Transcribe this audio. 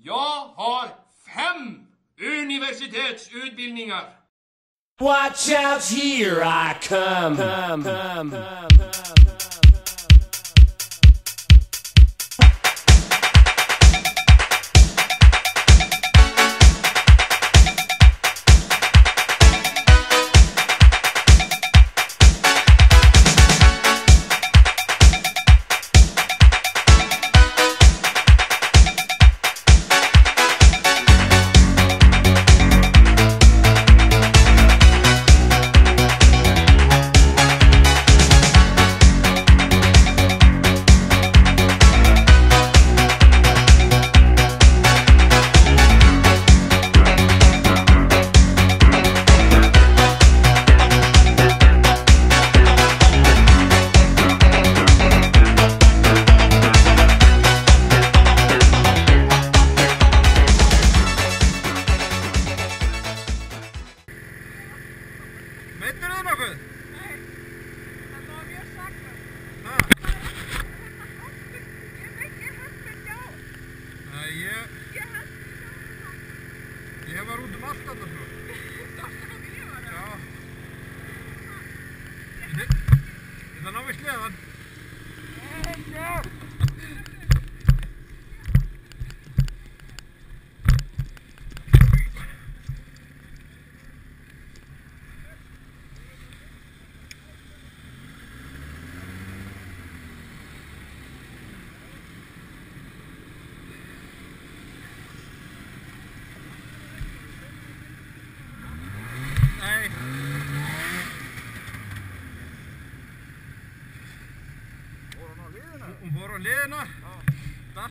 Jag har 5 universitetsutbildningar. Watch out, here I come. Veitir þið nokkuð? Nei, það var mjög sakna. Hæ? Ég höfði já. Nei, ég var út allt annað svo. Sástu hvað ég var? Já. Ég það ná við sleðan. Já. Nei. Hún fór á liðina.